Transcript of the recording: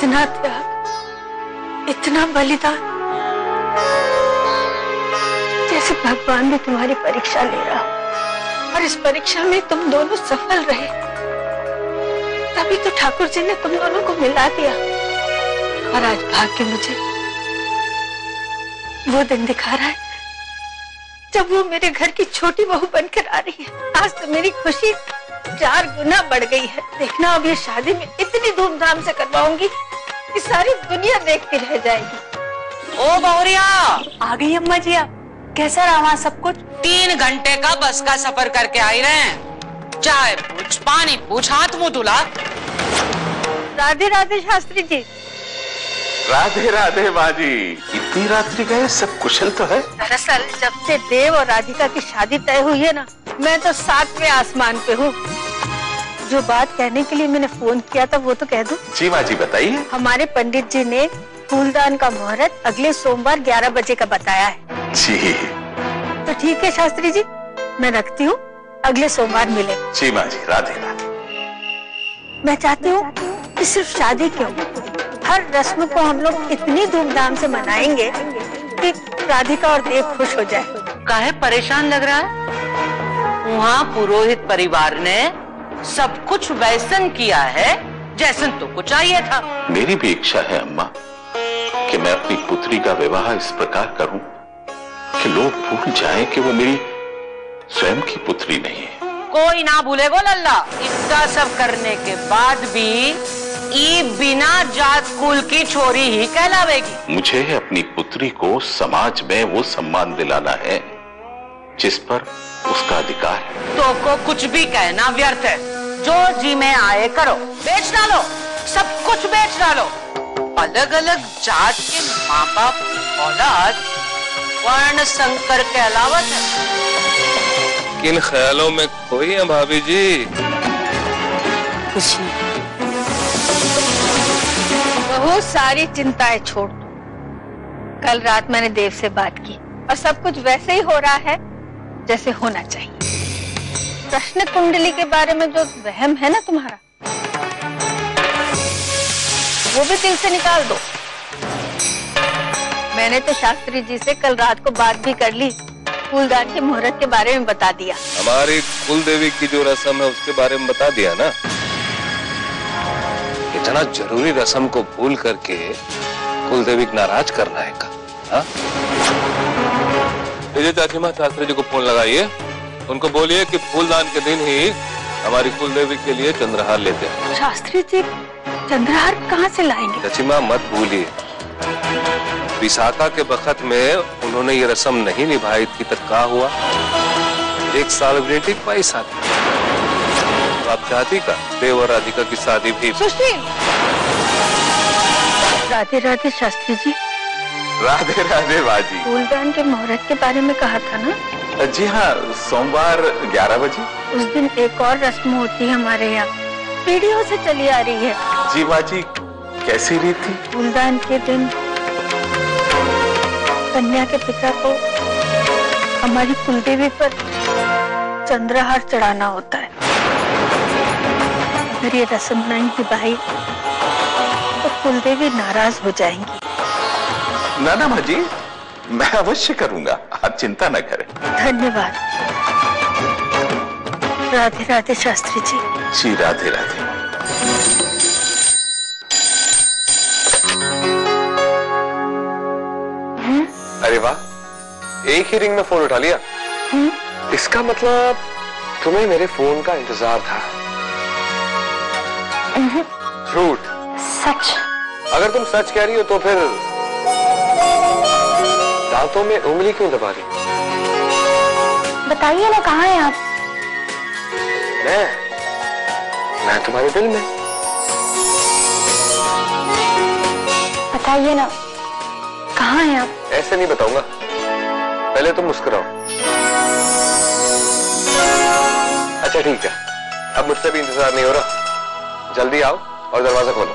इतना त्याग, इतना बलिदान, जैसे भगवान भी तुम्हारी परीक्षा ले रहा हो। और इस परीक्षा में तुम दोनों सफल रहे, तभी तो ठाकुर जी ने तुम दोनों को मिला दिया। और आज भाग्य मुझे वो दिन दिखा रहा है जब वो मेरे घर की छोटी बहू बनकर आ रही है। आज तो मेरी खुशी 4 गुना बढ़ गई है। देखना, अब ये शादी में इतनी धूमधाम से करवाऊंगी कि सारी दुनिया देखती रह जाएगी। ओ बहुरिया, आ गई अम्मा जी। आप कैसा रहा वहाँ सब कुछ? 3 घंटे का बस का सफर करके आई रहे हैं। चाय पूछ, पानी पूछ, हाथ मुंह धुला। राधे राधे शास्त्री जी। राधे राधे माँ जी। इतनी रात्रि गए, सब कुशल तो है? दरअसल जब से देव और राधिका की शादी तय हुई है ना, मैं तो 7वें आसमान पे हूँ। जो बात कहने के लिए मैंने फोन किया था वो तो कह दूं? जी माँ जी, बताइए। हमारे पंडित जी ने फूलदान का मुहूर्त अगले सोमवार 11 बजे का बताया है। जी तो ठीक है शास्त्री जी, मैं रखती हूँ, अगले सोमवार मिले। जी माँ जी, राधे राधे। मैं चाहती हूँ कि सिर्फ शादी क्यों, हर रस्म को हम लोग इतनी धूमधाम से मनाएंगे कि राधिका और देव खुश हो जाए। काहे परेशान लग रहा है? वहाँ पुरोहित परिवार ने सब कुछ वैसन किया है जैसन तो कुछ चाहिए था। मेरी भी इच्छा है अम्मा कि मैं अपनी पुत्री का विवाह इस प्रकार करूं कि लोग भूल जाएं कि वो मेरी स्वयं की पुत्री नहीं है। कोई ना भूलेगो लल्ला। इतना सब करने के बाद भी ये बिना जात कुल की छोरी ही कहलावेगी। मुझे अपनी पुत्री को समाज में वो सम्मान दिलाना है जिस पर उसका अधिकार है। तो को कुछ भी कहना व्यर्थ है। जो जी में आए करो, बेच डालो, सब कुछ बेच डालो। अलग अलग जात के माँ बाप की औलाद वर्ण संकर कहलावत है। किन ख्यालों में खोई है भाभी जी? कुछ नहीं, बहुत सारी चिंताएं छोड़ दो। कल रात मैंने देव से बात की और सब कुछ वैसे ही हो रहा है जैसे होना चाहिए। प्रश्न कुंडली के बारे में जो वहम है ना तुम्हारा, वो भी दिल से निकाल दो। मैंने तो शास्त्री जी से कल रात को बात भी कर ली, फूलदान के मुहूर्त के बारे में बता दिया। हमारी कुल देवी की जो रस्म है उसके बारे में बता दिया ना। इतना जरूरी रस्म को भूल करके कुल देवी को नाराज करना है का? चाची माँ, शास्त्री जी को फोन लगाइए, उनको बोलिए कि फूलदान के दिन ही हमारी कुल देवी के लिए चंद्रहार लेते हैं। शास्त्री जी चंद्रहार कहाँ से लाएंगे? चाची माँ मत भूलिए, विशाखा के वक्त में उन्होंने ये रस्म नहीं निभाई थी तो क्या हुआ? 1 साल वेटिंग पैसा तो आप चाहती का देव और राधिका की शादी भी। सुशील, राधे राधे शास्त्री जी। राधे राधे बाजी। फूलदान के मुहूर्त के बारे में कहा था ना? जी हाँ, सोमवार 11 बजे। उस दिन एक और रस्म होती है हमारे यहाँ, पीढ़ियों से चली आ रही है। जी बाजी, कैसी रीत थी? फूलदान के दिन कन्या के पिता को हमारी कुलदेवी पर चंद्रहार चढ़ाना होता है। अगर ये रस्म नहीं निभाई तो कुलदेवी नाराज हो जाएंगी। ना माँ जी, मैं अवश्य करूंगा, आप चिंता न करें। धन्यवाद। राधे राधे शास्त्री जी। जी राधे राधे। अरे वाह, एक ही रिंग में फोन उठा लिया। इसका मतलब तुम्हें मेरे फोन का इंतजार था। झूठ। सच। अगर तुम सच कह रही हो तो फिर दांतों में उंगली क्यों दबा रही? बताइए ना, कहाँ हैं आप? मैं तुम्हारे दिल में। बताइए ना, कहाँ हैं आप? ऐसे नहीं बताऊंगा, पहले तुम मुस्कुराओ। अच्छा ठीक है, अब मुझसे भी इंतजार नहीं हो रहा, जल्दी आओ और दरवाजा खोलो।